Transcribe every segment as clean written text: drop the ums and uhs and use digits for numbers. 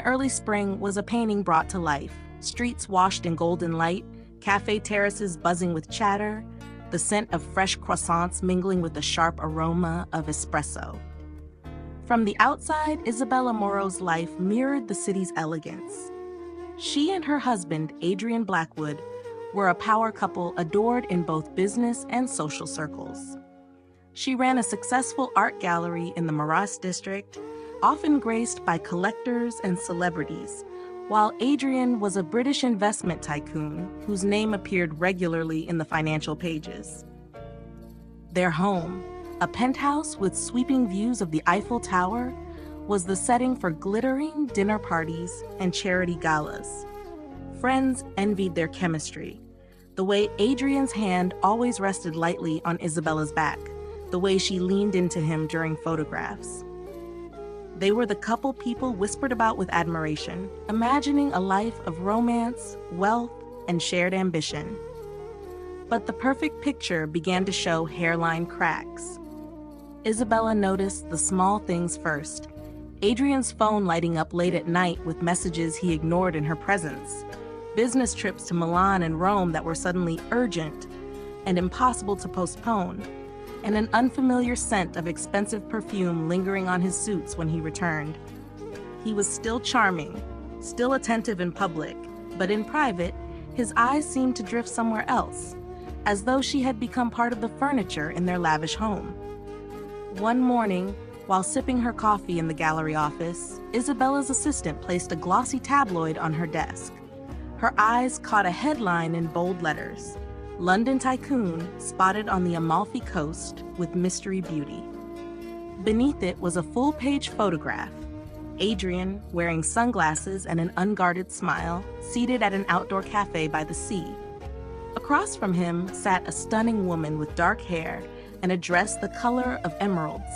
early spring was a painting brought to life, streets washed in golden light, cafe terraces buzzing with chatter, the scent of fresh croissants mingling with the sharp aroma of espresso. From the outside, Isabella Moro's life mirrored the city's elegance. She and her husband, Adrian Blackwood, were a power couple adored in both business and social circles. She ran a successful art gallery in the Maras district, often graced by collectors and celebrities, while Adrian was a British investment tycoon whose name appeared regularly in the financial pages. Their home, a penthouse with sweeping views of the Eiffel Tower, was the setting for glittering dinner parties and charity galas. Friends envied their chemistry, the way Adrian's hand always rested lightly on Isabella's back, the way she leaned into him during photographs. They were the couple people whispered about with admiration, imagining a life of romance, wealth, and shared ambition. But the perfect picture began to show hairline cracks. Isabella noticed the small things first. Adrian's phone lighting up late at night with messages he ignored in her presence, business trips to Milan and Rome that were suddenly urgent and impossible to postpone, and an unfamiliar scent of expensive perfume lingering on his suits when he returned. He was still charming, still attentive in public, but in private, his eyes seemed to drift somewhere else, as though she had become part of the furniture in their lavish home. One morning, while sipping her coffee in the gallery office, Isabella's assistant placed a glossy tabloid on her desk. Her eyes caught a headline in bold letters: London Tycoon spotted on the Amalfi Coast with mystery beauty. Beneath it was a full-page photograph. Adrian, wearing sunglasses and an unguarded smile, seated at an outdoor cafe by the sea. Across from him sat a stunning woman with dark hair and a dress the color of emeralds.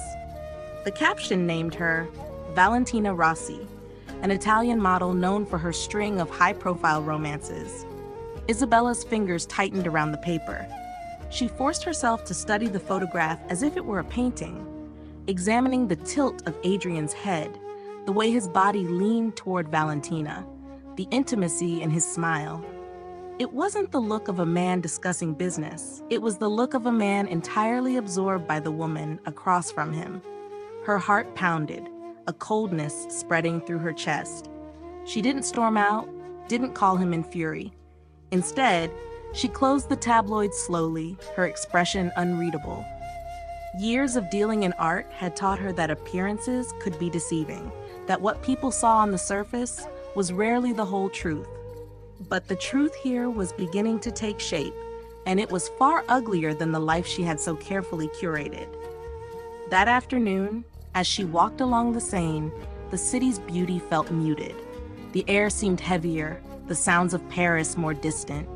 The caption named her Valentina Rossi, an Italian model known for her string of high-profile romances. Isabella's fingers tightened around the paper. She forced herself to study the photograph as if it were a painting, examining the tilt of Adrian's head, the way his body leaned toward Valentina, the intimacy in his smile. It wasn't the look of a man discussing business. It was the look of a man entirely absorbed by the woman across from him. Her heart pounded, a coldness spreading through her chest. She didn't storm out, didn't call him in fury. Instead, she closed the tabloid slowly, her expression unreadable. Years of dealing in art had taught her that appearances could be deceiving, that what people saw on the surface was rarely the whole truth. But the truth here was beginning to take shape, and it was far uglier than the life she had so carefully curated. That afternoon, as she walked along the Seine, the city's beauty felt muted. The air seemed heavier, the sounds of Paris more distant.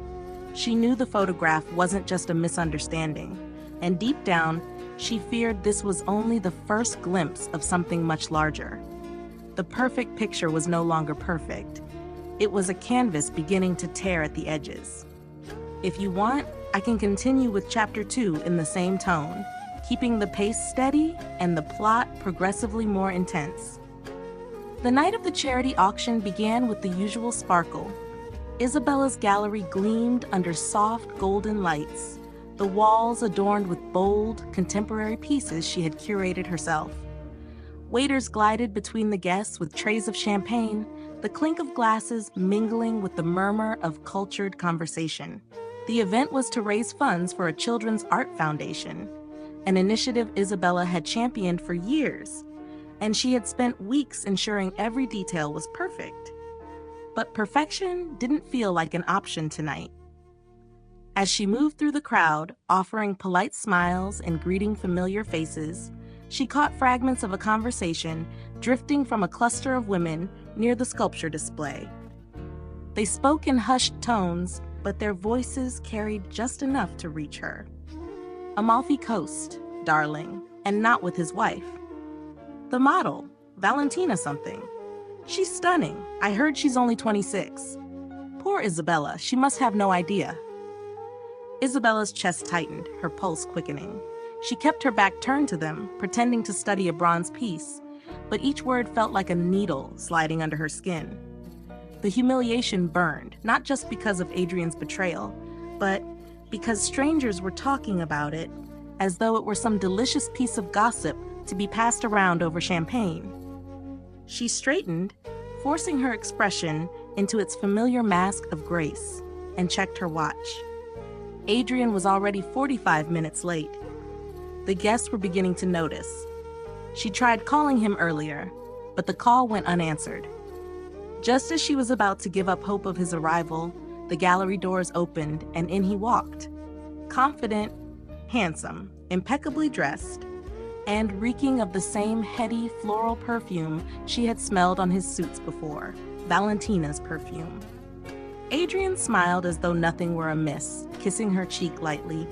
She knew the photograph wasn't just a misunderstanding, and deep down, she feared this was only the first glimpse of something much larger. The perfect picture was no longer perfect. It was a canvas beginning to tear at the edges. If you want, I can continue with Chapter 2 in the same tone, keeping the pace steady and the plot progressively more intense. The night of the charity auction began with the usual sparkle. Isabella's gallery gleamed under soft golden lights, the walls adorned with bold, contemporary pieces she had curated herself. Waiters glided between the guests with trays of champagne, the clink of glasses mingling with the murmur of cultured conversation. The event was to raise funds for a children's art foundation, an initiative Isabella had championed for years, and she had spent weeks ensuring every detail was perfect. But perfection didn't feel like an option tonight. As she moved through the crowd, offering polite smiles and greeting familiar faces, she caught fragments of a conversation drifting from a cluster of women near the sculpture display. They spoke in hushed tones, but their voices carried just enough to reach her. Amalfi Coast, darling, and not with his wife. The model, Valentina something. She's stunning. I heard she's only 26. Poor Isabella, she must have no idea. Isabella's chest tightened, her pulse quickening. She kept her back turned to them, pretending to study a bronze piece, but each word felt like a needle sliding under her skin. The humiliation burned, not just because of Adrian's betrayal, but because strangers were talking about it as though it were some delicious piece of gossip to be passed around over champagne. She straightened, forcing her expression into its familiar mask of grace, and checked her watch. Adrian was already 45 minutes late. The guests were beginning to notice. She tried calling him earlier, but the call went unanswered. Just as she was about to give up hope of his arrival, the gallery doors opened and in he walked. Confident, handsome, impeccably dressed, and reeking of the same heady floral perfume she had smelled on his suits before, Valentina's perfume. Adrian smiled as though nothing were amiss, kissing her cheek lightly.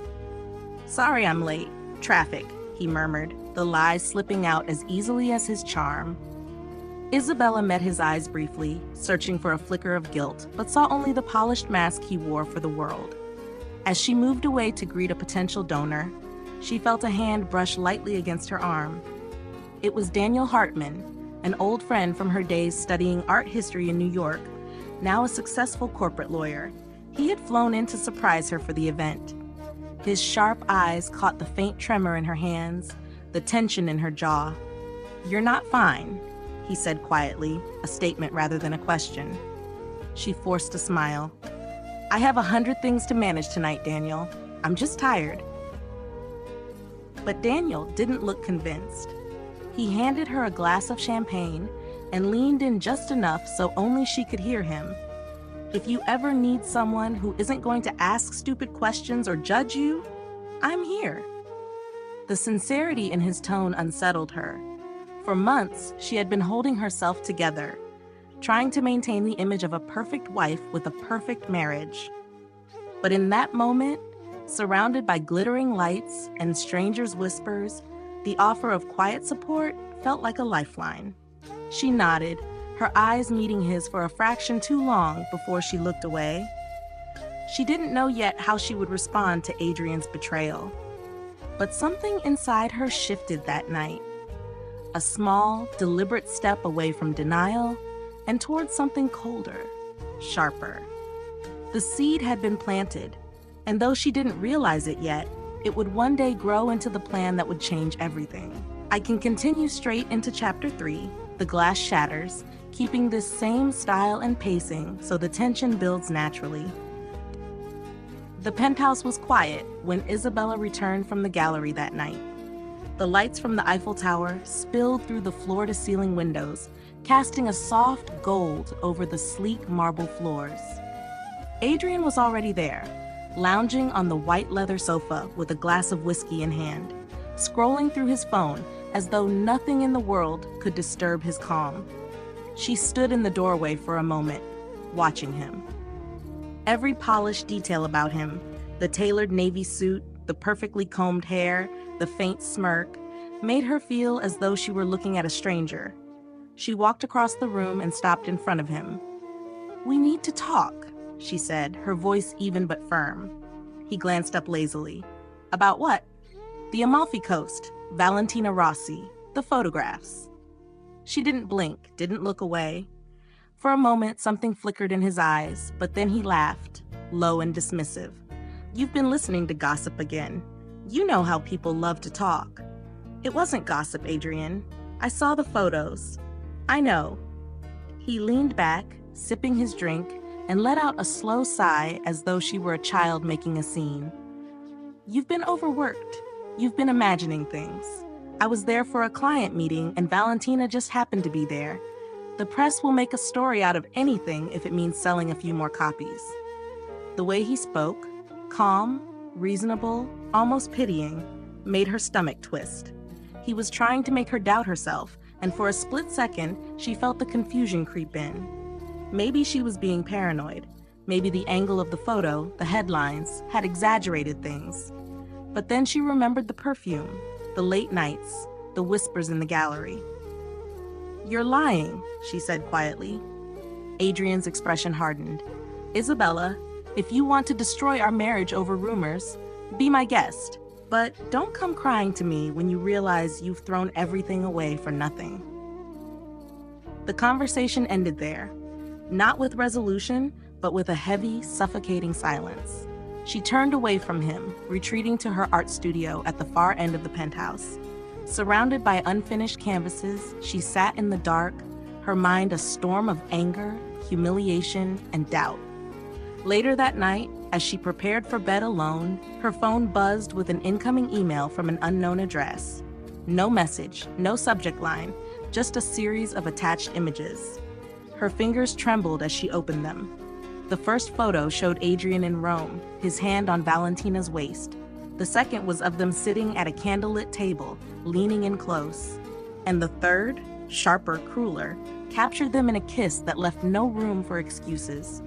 "Sorry I'm late. Traffic," he murmured, the lies slipping out as easily as his charm. Isabella met his eyes briefly, searching for a flicker of guilt, but saw only the polished mask he wore for the world. As she moved away to greet a potential donor, she felt a hand brush lightly against her arm. It was Daniel Hartman, an old friend from her days studying art history in New York, now a successful corporate lawyer. He had flown in to surprise her for the event. His sharp eyes caught the faint tremor in her hands, the tension in her jaw. "You're not fine," he said quietly, a statement rather than a question. She forced a smile. "I have 100 things to manage tonight, Daniel. I'm just tired." But Daniel didn't look convinced. He handed her a glass of champagne and leaned in just enough so only she could hear him. "If you ever need someone who isn't going to ask stupid questions or judge you, I'm here." The sincerity in his tone unsettled her. For months, she had been holding herself together, trying to maintain the image of a perfect wife with a perfect marriage. But in that moment, surrounded by glittering lights and strangers' whispers, the offer of quiet support felt like a lifeline. She nodded, her eyes meeting his for a fraction too long before she looked away. She didn't know yet how she would respond to Adrian's betrayal. But something inside her shifted that night. A small, deliberate step away from denial and towards something colder, sharper. The seed had been planted, and though she didn't realize it yet, it would one day grow into the plan that would change everything. I can continue straight into Chapter 3, The Glass Shatters, keeping this same style and pacing so the tension builds naturally. The penthouse was quiet when Isabella returned from the gallery that night. The lights from the Eiffel Tower spilled through the floor-to-ceiling windows, casting a soft gold over the sleek marble floors. Adrian was already there, lounging on the white leather sofa with a glass of whiskey in hand, scrolling through his phone as though nothing in the world could disturb his calm. She stood in the doorway for a moment, watching him. Every polished detail about him, the tailored navy suit, the perfectly combed hair, the faint smirk, made her feel as though she were looking at a stranger. She walked across the room and stopped in front of him. "We need to talk," she said, her voice even but firm. He glanced up lazily. "About what?" "The Amalfi Coast, Valentina Rossi, the photographs." She didn't blink, didn't look away. For a moment, something flickered in his eyes, but then he laughed, low and dismissive. "You've been listening to gossip again. You know how people love to talk." "It wasn't gossip, Adrian. I saw the photos. I know." He leaned back, sipping his drink, and let out a slow sigh as though she were a child making a scene. "You've been overworked. You've been imagining things. I was there for a client meeting and Valentina just happened to be there. The press will make a story out of anything if it means selling a few more copies." The way he spoke, calm, reasonable, almost pitying, made her stomach twist. He was trying to make her doubt herself, and for a split second, she felt the confusion creep in. Maybe she was being paranoid. Maybe the angle of the photo, the headlines, had exaggerated things. But then she remembered the perfume, the late nights, the whispers in the gallery. "You're lying," she said quietly. Adrian's expression hardened. "Isabella, if you want to destroy our marriage over rumors, be my guest. But don't come crying to me when you realize you've thrown everything away for nothing." The conversation ended there, not with resolution, but with a heavy, suffocating silence. She turned away from him, retreating to her art studio at the far end of the penthouse. Surrounded by unfinished canvases, she sat in the dark, her mind a storm of anger, humiliation, and doubt. Later that night, as she prepared for bed alone, her phone buzzed with an incoming email from an unknown address. No message, no subject line, just a series of attached images. Her fingers trembled as she opened them. The first photo showed Adrian in Rome, his hand on Valentina's waist. The second was of them sitting at a candlelit table, leaning in close. And the third, sharper, crueler, captured them in a kiss that left no room for excuses.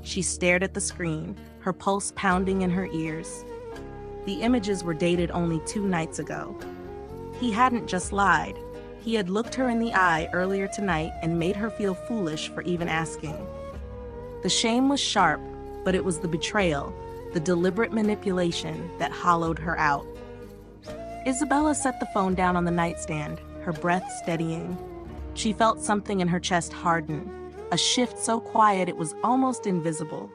She stared at the screen, her pulse pounding in her ears. The images were dated only 2 nights ago. He hadn't just lied. He had looked her in the eye earlier tonight and made her feel foolish for even asking. The shame was sharp, but it was the betrayal, the deliberate manipulation that hollowed her out. Isabella set the phone down on the nightstand, her breath steadying. She felt something in her chest harden, a shift so quiet it was almost invisible.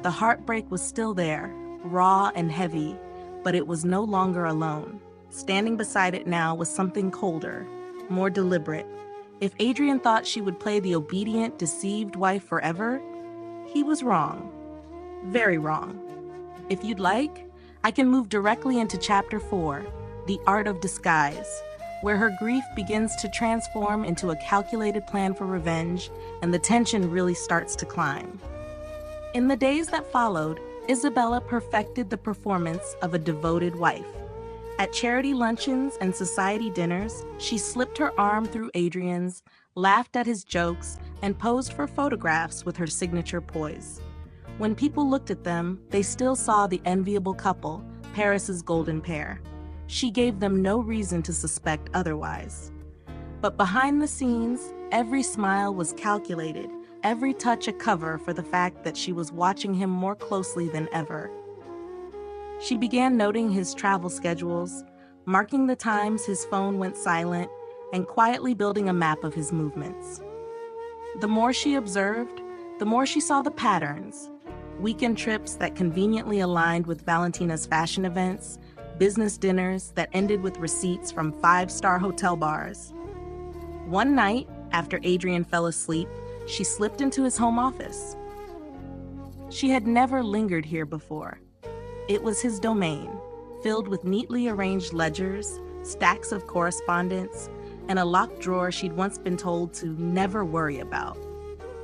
The heartbreak was still there, raw and heavy, but it was no longer alone. Standing beside it now was something colder, more deliberate. If Adrian thought she would play the obedient, deceived wife forever, he was wrong. Very wrong. If you'd like, I can move directly into Chapter 4, The Art of Disguise, where her grief begins to transform into a calculated plan for revenge, and the tension really starts to climb. In the days that followed, Isabella perfected the performance of a devoted wife. At charity luncheons and society dinners, she slipped her arm through Adrian's, laughed at his jokes, and posed for photographs with her signature poise. When people looked at them, they still saw the enviable couple, Paris's golden pair. She gave them no reason to suspect otherwise. But behind the scenes, every smile was calculated, every touch a cover for the fact that she was watching him more closely than ever. She began noting his travel schedules, marking the times his phone went silent, and quietly building a map of his movements. The more she observed, the more she saw the patterns. Weekend trips that conveniently aligned with Valentina's fashion events, business dinners that ended with receipts from 5-star hotel bars. One night, after Adrian fell asleep, she slipped into his home office. She had never lingered here before. It was his domain, filled with neatly arranged ledgers, stacks of correspondence, and a locked drawer she'd once been told to never worry about.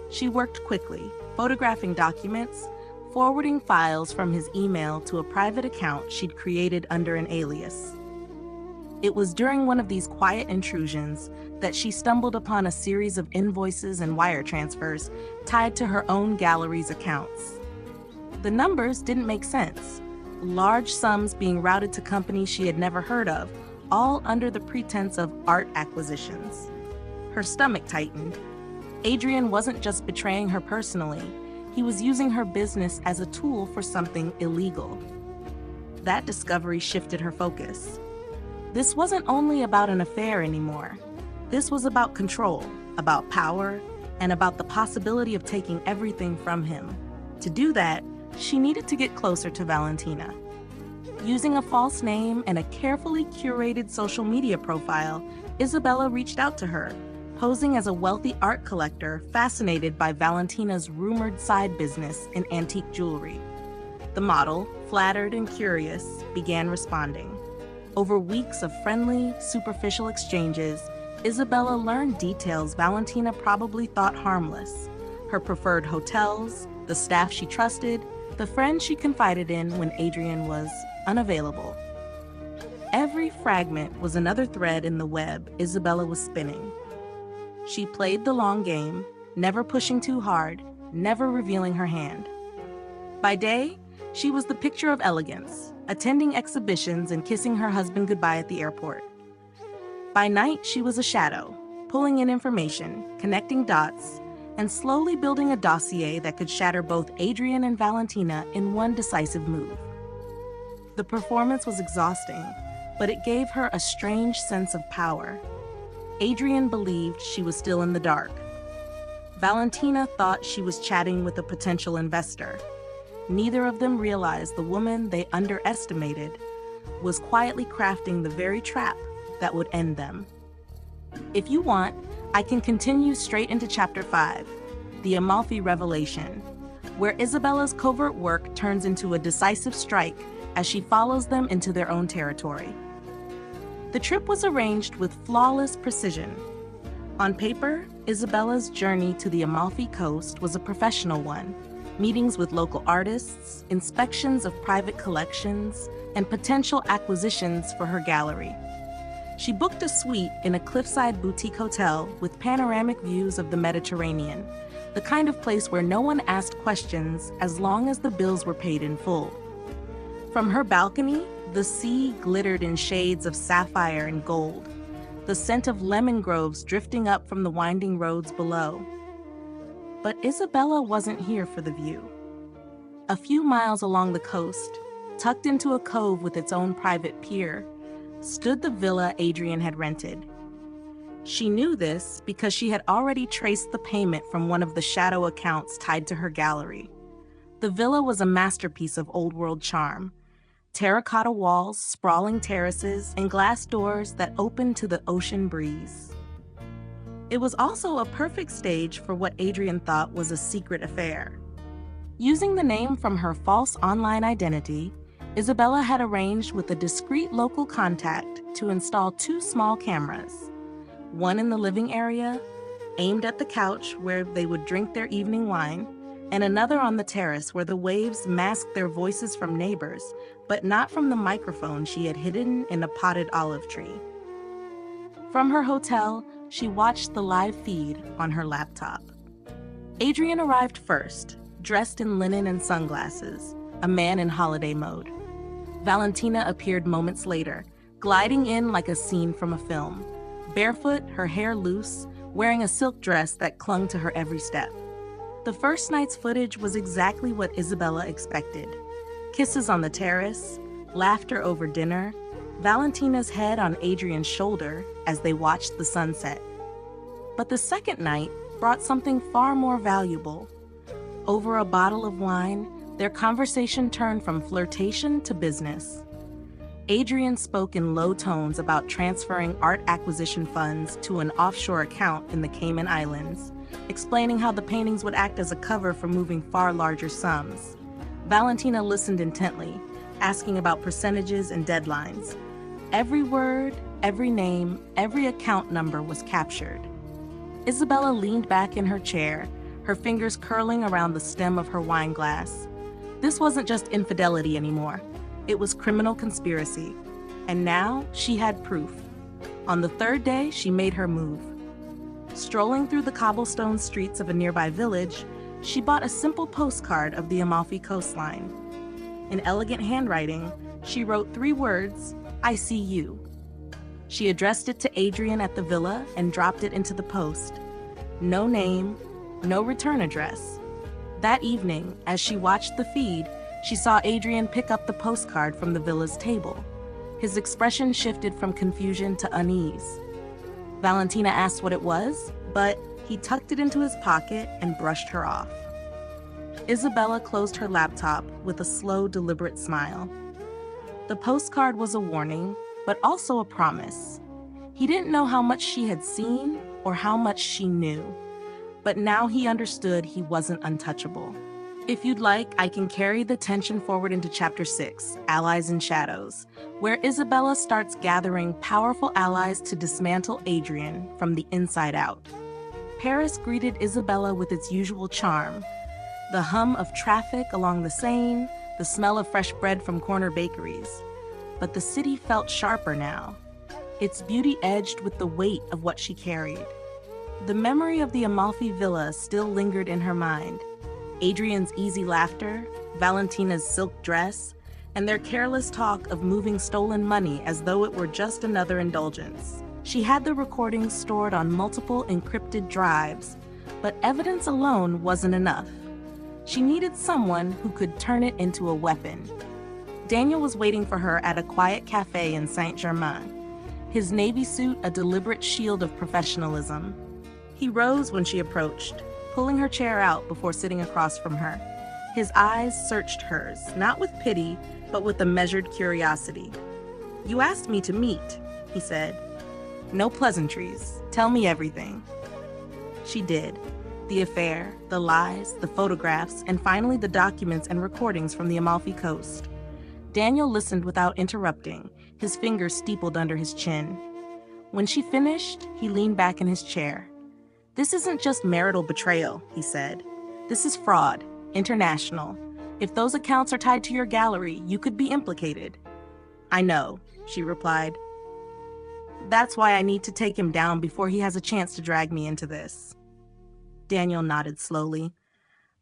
She worked quickly, photographing documents, forwarding files from his email to a private account she'd created under an alias. It was during one of these quiet intrusions that she stumbled upon a series of invoices and wire transfers tied to her own gallery's accounts. The numbers didn't make sense. Large sums being routed to companies she had never heard of, all under the pretense of art acquisitions. Her stomach tightened. Adrian wasn't just betraying her personally, he was using her business as a tool for something illegal. That discovery shifted her focus. This wasn't only about an affair anymore. This was about control, about power, and about the possibility of taking everything from him. To do that, she needed to get closer to Valentina. Using a false name and a carefully curated social media profile, Isabella reached out to her, posing as a wealthy art collector fascinated by Valentina's rumored side business in antique jewelry. The model, flattered and curious, began responding. Over weeks of friendly, superficial exchanges, Isabella learned details Valentina probably thought harmless: her preferred hotels, the staff she trusted, the friends she confided in when Adrian was unavailable. Every fragment was another thread in the web Isabella was spinning. She played the long game, never pushing too hard, never revealing her hand. By day, she was the picture of elegance, attending exhibitions and kissing her husband goodbye at the airport. By night, she was a shadow, pulling in information, connecting dots, and slowly building a dossier that could shatter both Adrian and Valentina in one decisive move. The performance was exhausting, but it gave her a strange sense of power. Adrian believed she was still in the dark. Valentina thought she was chatting with a potential investor. Neither of them realized the woman they underestimated was quietly crafting the very trap that would end them. If you want, I can continue straight into Chapter 5, the Amalfi Revelation, where Isabella's covert work turns into a decisive strike as she follows them into their own territory. The trip was arranged with flawless precision. On paper, Isabella's journey to the Amalfi Coast was a professional one. Meetings with local artists, inspections of private collections, and potential acquisitions for her gallery. She booked a suite in a cliffside boutique hotel with panoramic views of the Mediterranean, the kind of place where no one asked questions as long as the bills were paid in full. From her balcony, the sea glittered in shades of sapphire and gold, the scent of lemon groves drifting up from the winding roads below. But Isabella wasn't here for the view. A few miles along the coast, tucked into a cove with its own private pier, stood the villa Adrian had rented. She knew this because she had already traced the payment from one of the shadow accounts tied to her gallery. The villa was a masterpiece of old-world charm. Terracotta walls, sprawling terraces, and glass doors that opened to the ocean breeze. It was also a perfect stage for what Adrian thought was a secret affair. Using the name from her false online identity, Isabella had arranged with a discreet local contact to install 2 small cameras, one in the living area, aimed at the couch where they would drink their evening wine, and another on the terrace where the waves masked their voices from neighbors, but not from the microphone she had hidden in a potted olive tree. From her hotel, she watched the live feed on her laptop. Adrian arrived first, dressed in linen and sunglasses, a man in holiday mode. Valentina appeared moments later, gliding in like a scene from a film, barefoot, her hair loose, wearing a silk dress that clung to her every step. The first night's footage was exactly what Isabella expected. Kisses on the terrace, laughter over dinner, Valentina's head on Adrian's shoulder as they watched the sunset. But the second night brought something far more valuable. Over a bottle of wine, their conversation turned from flirtation to business. Adrian spoke in low tones about transferring art acquisition funds to an offshore account in the Cayman Islands, explaining how the paintings would act as a cover for moving far larger sums. Valentina listened intently, asking about percentages and deadlines. Every word, every name, every account number was captured. Isabella leaned back in her chair, her fingers curling around the stem of her wine glass. This wasn't just infidelity anymore. It was criminal conspiracy. And now she had proof. On the third day, she made her move. Strolling through the cobblestone streets of a nearby village, she bought a simple postcard of the Amalfi coastline. In elegant handwriting, she wrote 3 words, "I see you." She addressed it to Adrian at the villa and dropped it into the post. No name, no return address. That evening, as she watched the feed, she saw Adrian pick up the postcard from the villa's table. His expression shifted from confusion to unease. Valentina asked what it was, but he tucked it into his pocket and brushed her off. Isabella closed her laptop with a slow, deliberate smile. The postcard was a warning, but also a promise. He didn't know how much she had seen or how much she knew, but now he understood he wasn't untouchable. If you'd like, I can carry the tension forward into Chapter 6, Allies in Shadows, where Isabella starts gathering powerful allies to dismantle Adrian from the inside out. Paris greeted Isabella with its usual charm. The hum of traffic along the Seine, the smell of fresh bread from corner bakeries. But the city felt sharper now, its beauty edged with the weight of what she carried. The memory of the Amalfi Villa still lingered in her mind. Adrian's easy laughter, Valentina's silk dress, and their careless talk of moving stolen money as though it were just another indulgence. She had the recordings stored on multiple encrypted drives, but evidence alone wasn't enough. She needed someone who could turn it into a weapon. Daniel was waiting for her at a quiet cafe in Saint-Germain. his navy suit a deliberate shield of professionalism. He rose when she approached, pulling her chair out before sitting across from her. His eyes searched hers, not with pity, but with a measured curiosity. "You asked me to meet," he said. "No pleasantries. Tell me everything." She did. The affair, the lies, the photographs, and finally the documents and recordings from the Amalfi Coast. Daniel listened without interrupting, his fingers steepled under his chin. When she finished, he leaned back in his chair. "This isn't just marital betrayal," he said. "This is fraud, international. If those accounts are tied to your gallery, you could be implicated." "I know," she replied. "That's why I need to take him down before he has a chance to drag me into this." Daniel nodded slowly.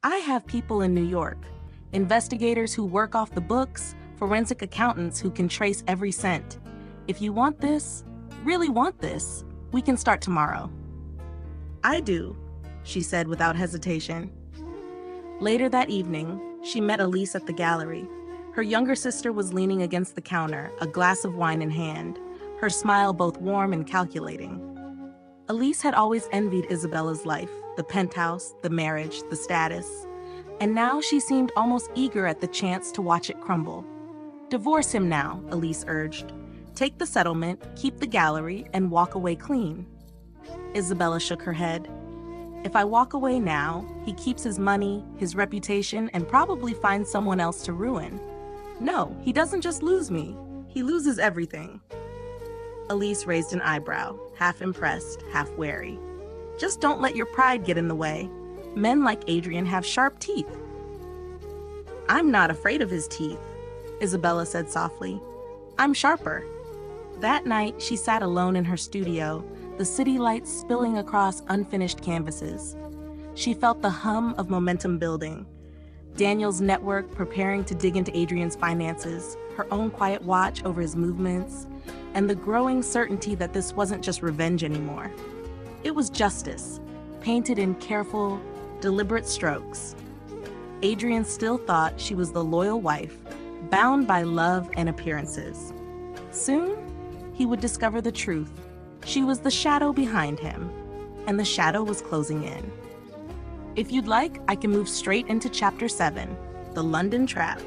"I have people in New York, investigators who work off the books, forensic accountants who can trace every cent. If you want this, really want this, we can start tomorrow." "I do," she said without hesitation. Later that evening, she met Elise at the gallery. Her younger sister was leaning against the counter, a glass of wine in hand, her smile both warm and calculating. Elise had always envied Isabella's life, the penthouse, the marriage, the status, and now she seemed almost eager at the chance to watch it crumble. "Divorce him now," Elise urged. "Take the settlement, keep the gallery, and walk away clean." Isabella shook her head. "If I walk away now, he keeps his money, his reputation, and probably finds someone else to ruin. No, he doesn't just lose me, he loses everything." Elise raised an eyebrow, half impressed, half wary. "Just don't let your pride get in the way. Men like Adrian have sharp teeth." "I'm not afraid of his teeth," Isabella said softly. "I'm sharper." That night, she sat alone in her studio, the city lights spilling across unfinished canvases. She felt the hum of momentum building. Daniel's network preparing to dig into Adrian's finances, her own quiet watch over his movements, and the growing certainty that this wasn't just revenge anymore. It was justice, painted in careful, deliberate strokes. Adrian still thought she was the loyal wife, bound by love and appearances. Soon, he would discover the truth. She was the shadow behind him, and the shadow was closing in. If you'd like, I can move straight into Chapter 7, The London Trap,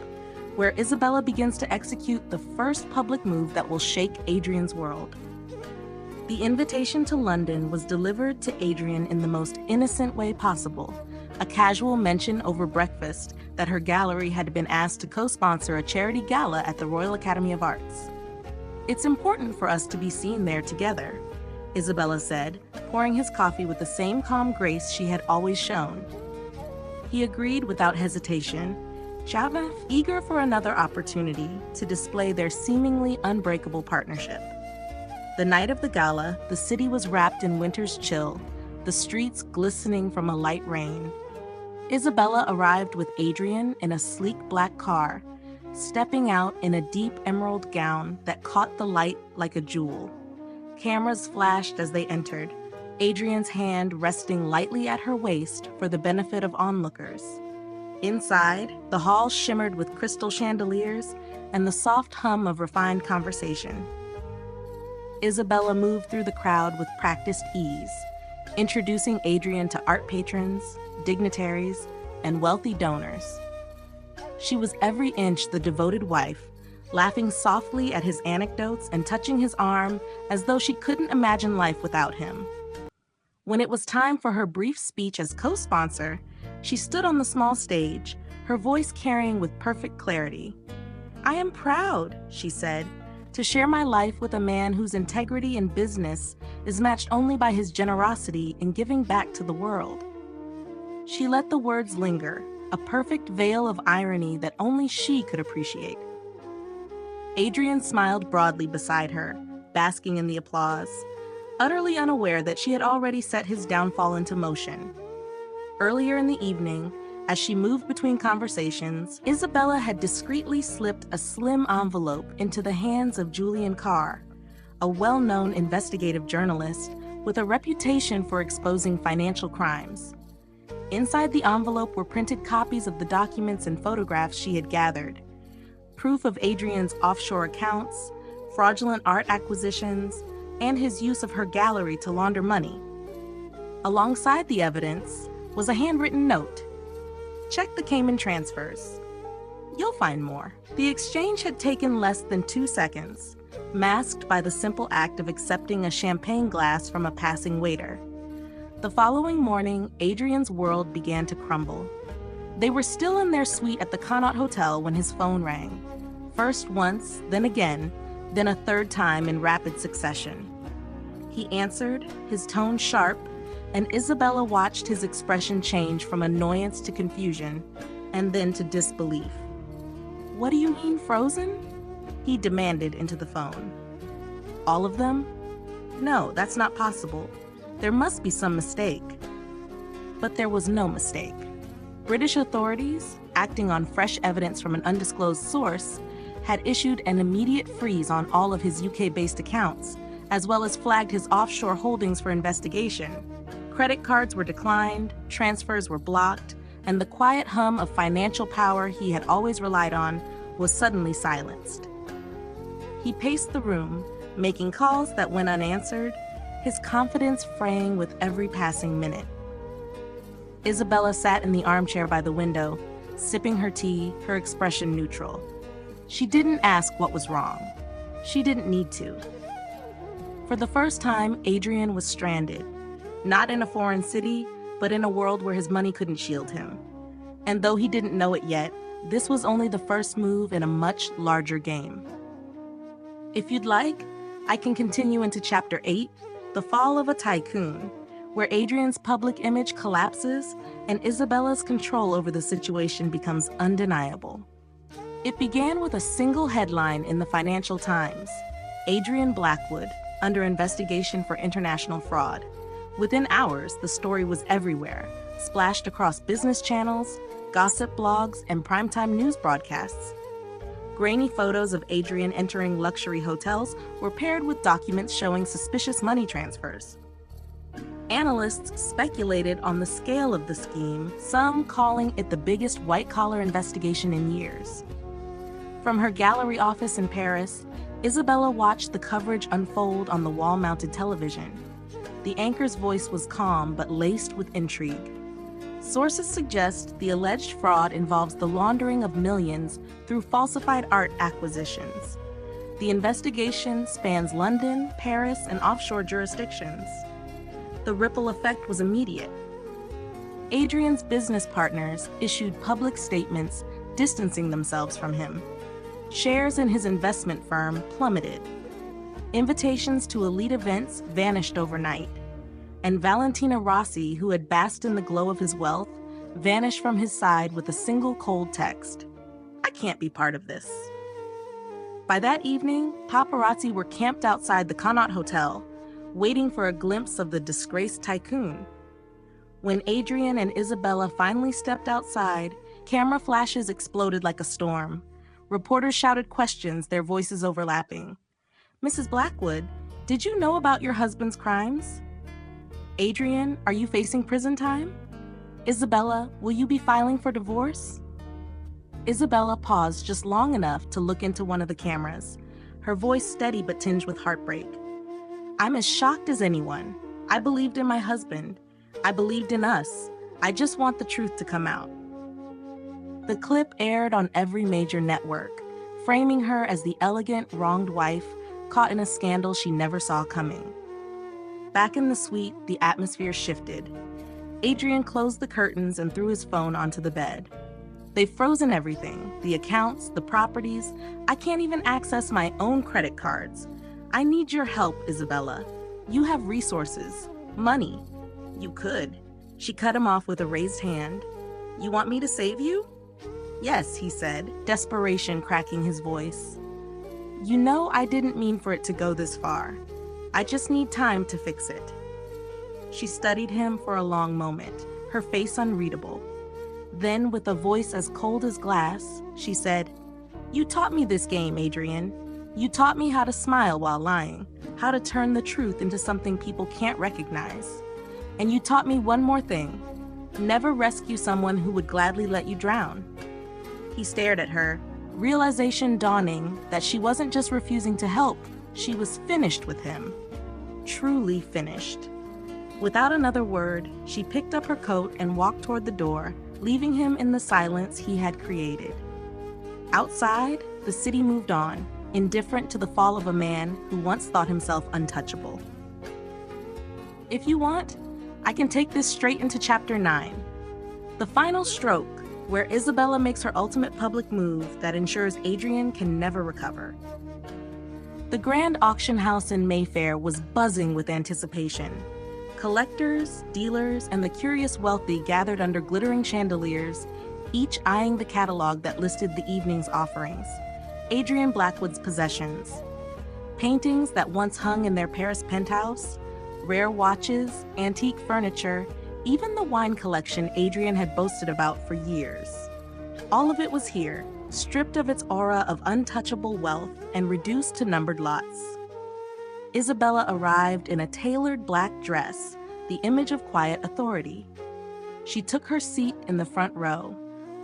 where Isabella begins to execute the first public move that will shake Adrian's world. The invitation to London was delivered to Adrian in the most innocent way possible, a casual mention over breakfast that her gallery had been asked to co-sponsor a charity gala at the Royal Academy of Arts. "It's important for us to be seen there together," Isabella said, pouring his coffee with the same calm grace she had always shown. He agreed without hesitation, eager for another opportunity to display their seemingly unbreakable partnership. The night of the gala, the city was wrapped in winter's chill, the streets glistening from a light rain. Isabella arrived with Adrian in a sleek black car, stepping out in a deep emerald gown that caught the light like a jewel. Cameras flashed as they entered, Adrian's hand resting lightly at her waist for the benefit of onlookers. Inside, the hall shimmered with crystal chandeliers and the soft hum of refined conversation. Isabella moved through the crowd with practiced ease, introducing Adrian to art patrons, dignitaries, and wealthy donors. She was every inch the devoted wife, laughing softly at his anecdotes and touching his arm as though she couldn't imagine life without him. When it was time for her brief speech as co-sponsor, she stood on the small stage, her voice carrying with perfect clarity. "I am proud," she said, "to share my life with a man whose integrity in business is matched only by his generosity in giving back to the world." She let the words linger, a perfect veil of irony that only she could appreciate. Adrian smiled broadly beside her, basking in the applause, utterly unaware that she had already set his downfall into motion. Earlier in the evening, as she moved between conversations, Isabella had discreetly slipped a slim envelope into the hands of Julian Carr, a well-known investigative journalist with a reputation for exposing financial crimes. Inside the envelope were printed copies of the documents and photographs she had gathered, proof of Adrian's offshore accounts, fraudulent art acquisitions, and his use of her gallery to launder money. Alongside the evidence was a handwritten note. Check the Cayman transfers. You'll find more. The exchange had taken less than 2 seconds, masked by the simple act of accepting a champagne glass from a passing waiter. The following morning, Adrian's world began to crumble. They were still in their suite at the Connaught Hotel when his phone rang. First once, then again, then a third time in rapid succession. He answered, his tone sharp, and Isabella watched his expression change from annoyance to confusion, and then to disbelief. "What do you mean, frozen?" he demanded into the phone. "All of them? No, that's not possible. There must be some mistake." But there was no mistake. British authorities, acting on fresh evidence from an undisclosed source, had issued an immediate freeze on all of his UK-based accounts, as well as flagged his offshore holdings for investigation. Credit cards were declined, transfers were blocked, and the quiet hum of financial power he had always relied on was suddenly silenced. He paced the room, making calls that went unanswered, his confidence fraying with every passing minute. Isabella sat in the armchair by the window, sipping her tea, her expression neutral. She didn't ask what was wrong. She didn't need to. For the first time, Adrian was stranded, not in a foreign city, but in a world where his money couldn't shield him. And though he didn't know it yet, this was only the first move in a much larger game. If you'd like, I can continue into Chapter 8, The Fall of a Tycoon, where Adrian's public image collapses and Isabella's control over the situation becomes undeniable. It began with a single headline in the Financial Times: Adrian Blackwood, under investigation for international fraud. Within hours, the story was everywhere, splashed across business channels, gossip blogs, and primetime news broadcasts. Grainy photos of Adrian entering luxury hotels were paired with documents showing suspicious money transfers. Analysts speculated on the scale of the scheme, some calling it the biggest white-collar investigation in years. From her gallery office in Paris, Isabella watched the coverage unfold on the wall-mounted television. The anchor's voice was calm but laced with intrigue. Sources suggest the alleged fraud involves the laundering of millions through falsified art acquisitions. The investigation spans London, Paris, and offshore jurisdictions. The ripple effect was immediate. Adrian's business partners issued public statements distancing themselves from him. Shares in his investment firm plummeted. Invitations to elite events vanished overnight. And Valentina Rossi, who had basked in the glow of his wealth, vanished from his side with a single cold text: "I can't be part of this." By that evening, paparazzi were camped outside the Connaught Hotel, waiting for a glimpse of the disgraced tycoon. When Adrian and Isabella finally stepped outside, camera flashes exploded like a storm. Reporters shouted questions, their voices overlapping. "Mrs. Blackwood, did you know about your husband's crimes? Adrian, are you facing prison time? Isabella, will you be filing for divorce?" Isabella paused just long enough to look into one of the cameras, her voice steady but tinged with heartbreak. "I'm as shocked as anyone. I believed in my husband. I believed in us. I just want the truth to come out." The clip aired on every major network, framing her as the elegant, wronged wife caught in a scandal she never saw coming. Back in the suite, the atmosphere shifted. Adrian closed the curtains and threw his phone onto the bed. "They've frozen everything, the accounts, the properties. I can't even access my own credit cards. I need your help, Isabella. You have resources, money. You could." She cut him off with a raised hand. "You want me to save you?" "Yes," he said, desperation cracking his voice. "You know I didn't mean for it to go this far. I just need time to fix it." She studied him for a long moment, her face unreadable. Then, with a voice as cold as glass, she said, "You taught me this game, Adrian. You taught me how to smile while lying, how to turn the truth into something people can't recognize. And you taught me one more thing: never rescue someone who would gladly let you drown." He stared at her, realization dawning that she wasn't just refusing to help, she was finished with him. truly finished. Without another word, she picked up her coat and walked toward the door, leaving him in the silence he had created. Outside, the city moved on, indifferent to the fall of a man who once thought himself untouchable. If you want, I can take this straight into Chapter 9. The final stroke, where Isabella makes her ultimate public move that ensures Adrian can never recover. The grand auction house in Mayfair was buzzing with anticipation. Collectors, dealers, and the curious wealthy gathered under glittering chandeliers, each eyeing the catalog that listed the evening's offerings. Adrian Blackwood's possessions. Paintings that once hung in their Paris penthouse, rare watches, antique furniture, even the wine collection Adrian had boasted about for years. All of it was here, stripped of its aura of untouchable wealth and reduced to numbered lots. Isabella arrived in a tailored black dress, the image of quiet authority. She took her seat in the front row,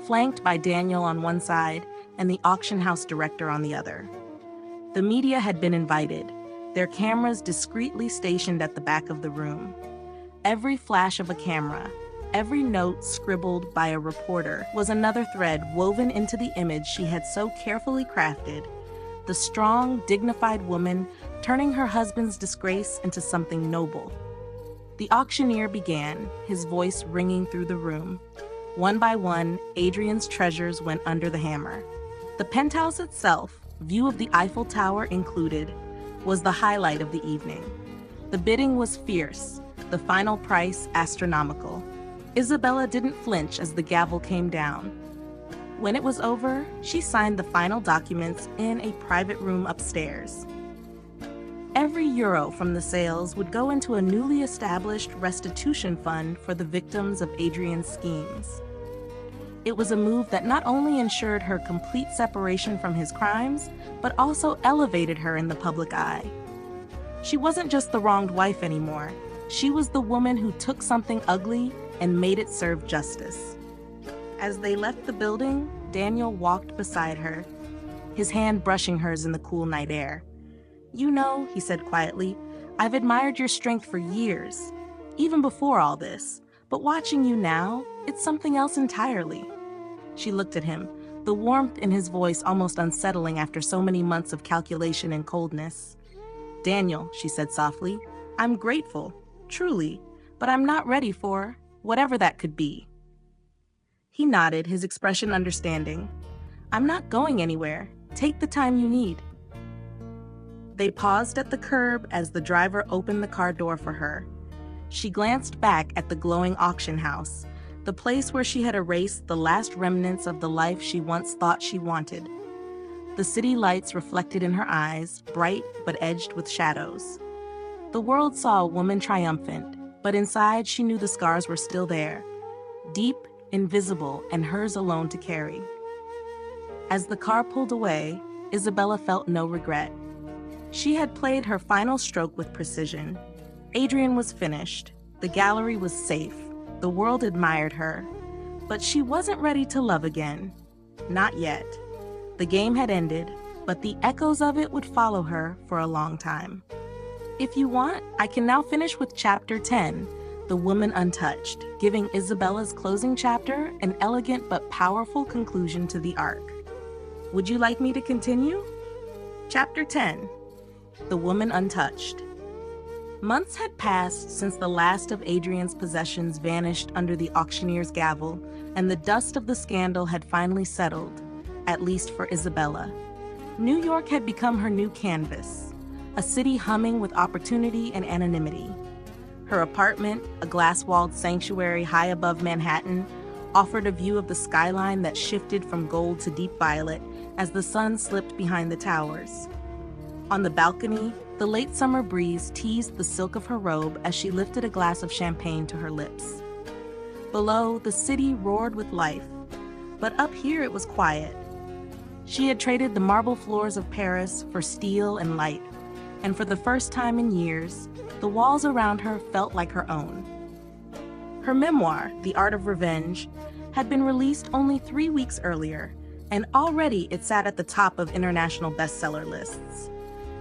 flanked by Daniel on one side and the auction house director on the other. The media had been invited, their cameras discreetly stationed at the back of the room. Every flash of a camera, every note scribbled by a reporter was another thread woven into the image she had so carefully crafted, the strong, dignified woman turning her husband's disgrace into something noble. The auctioneer began, his voice ringing through the room. One by one, Adrian's treasures went under the hammer. The penthouse itself, view of the Eiffel Tower included, was the highlight of the evening. The bidding was fierce, the final price astronomical. Isabella didn't flinch as the gavel came down. When it was over, she signed the final documents in a private room upstairs. Every euro from the sales would go into a newly established restitution fund for the victims of Adrian's schemes. It was a move that not only ensured her complete separation from his crimes, but also elevated her in the public eye. She wasn't just the wronged wife anymore. She was the woman who took something ugly and made it serve justice. As they left the building, Daniel walked beside her, his hand brushing hers in the cool night air. "You know," he said quietly, "I've admired your strength for years, even before all this, but watching you now, it's something else entirely." She looked at him, the warmth in his voice almost unsettling after so many months of calculation and coldness. "Daniel," she said softly, "I'm grateful, truly, but I'm not ready for whatever that could be." He nodded, his expression understanding. "I'm not going anywhere. Take the time you need." They paused at the curb as the driver opened the car door for her. She glanced back at the glowing auction house, the place where she had erased the last remnants of the life she once thought she wanted. The city lights reflected in her eyes, bright but edged with shadows. The world saw a woman triumphant, but inside she knew the scars were still there, deep, invisible, and hers alone to carry. As the car pulled away, Isabella felt no regret. She had played her final stroke with precision. Adrian was finished. The gallery was safe. The world admired her. But she wasn't ready to love again. Not yet. The game had ended, but the echoes of it would follow her for a long time. If you want, I can now finish with Chapter 10, The Woman Untouched, giving Isabella's closing chapter an elegant but powerful conclusion to the arc. Would you like me to continue? Chapter 10, The Woman Untouched. Months had passed since the last of Adrian's possessions vanished under the auctioneer's gavel, and the dust of the scandal had finally settled, at least for Isabella. New York had become her new canvas, a city humming with opportunity and anonymity. Her apartment, a glass-walled sanctuary high above Manhattan, offered a view of the skyline that shifted from gold to deep violet as the sun slipped behind the towers. On the balcony, the late summer breeze teased the silk of her robe as she lifted a glass of champagne to her lips. Below, the city roared with life, but up here it was quiet. She had traded the marble floors of Paris for steel and light, and for the first time in years, the walls around her felt like her own. Her memoir, The Art of Revenge, had been released only 3 weeks earlier, and already it sat at the top of international bestseller lists.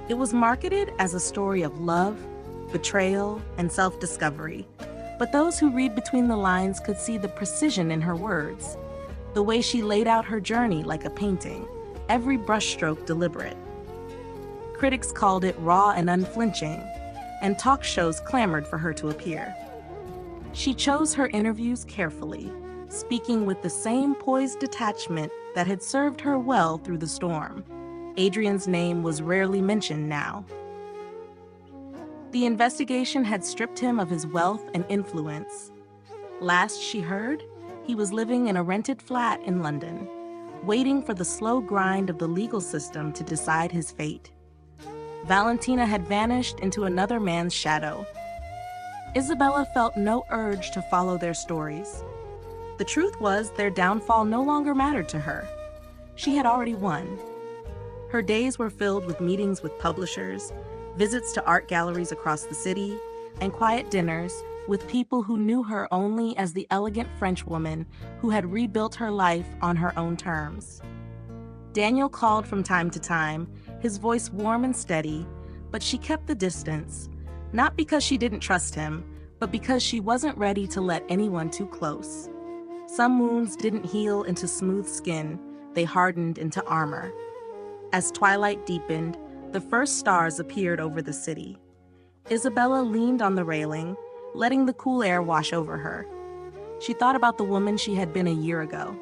It was marketed as a story of love, betrayal, and self-discovery. But those who read between the lines could see the precision in her words, the way she laid out her journey like a painting, every brushstroke deliberate. Critics called it raw and unflinching, and talk shows clamored for her to appear. She chose her interviews carefully, speaking with the same poised detachment that had served her well through the storm. Adrian's name was rarely mentioned now. The investigation had stripped him of his wealth and influence. Last she heard, he was living in a rented flat in London, waiting for the slow grind of the legal system to decide his fate. Valentina had vanished into another man's shadow. Isabella felt no urge to follow their stories. The truth was, their downfall no longer mattered to her. She had already won. Her days were filled with meetings with publishers, visits to art galleries across the city, and quiet dinners with people who knew her only as the elegant Frenchwoman who had rebuilt her life on her own terms. Daniel called from time to time, his voice warm and steady, but she kept the distance, not because she didn't trust him, but because she wasn't ready to let anyone too close. Some wounds didn't heal into smooth skin, they hardened into armor. As twilight deepened, the first stars appeared over the city. Isabella leaned on the railing, letting the cool air wash over her. She thought about the woman she had been a year ago.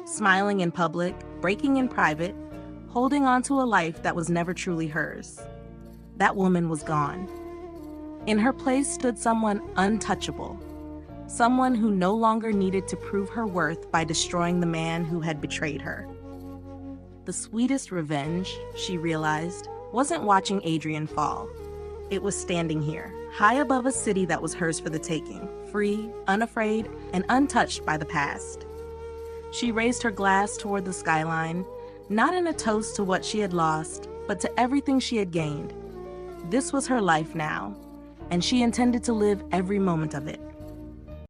Smiling in public, breaking in private, holding on to a life that was never truly hers. That woman was gone. In her place stood someone untouchable, someone who no longer needed to prove her worth by destroying the man who had betrayed her. The sweetest revenge, she realized, wasn't watching Adrian fall. It was standing here, high above a city that was hers for the taking, free, unafraid, and untouched by the past. She raised her glass toward the skyline, not in a toast to what she had lost, but to everything she had gained. This was her life now, and she intended to live every moment of it,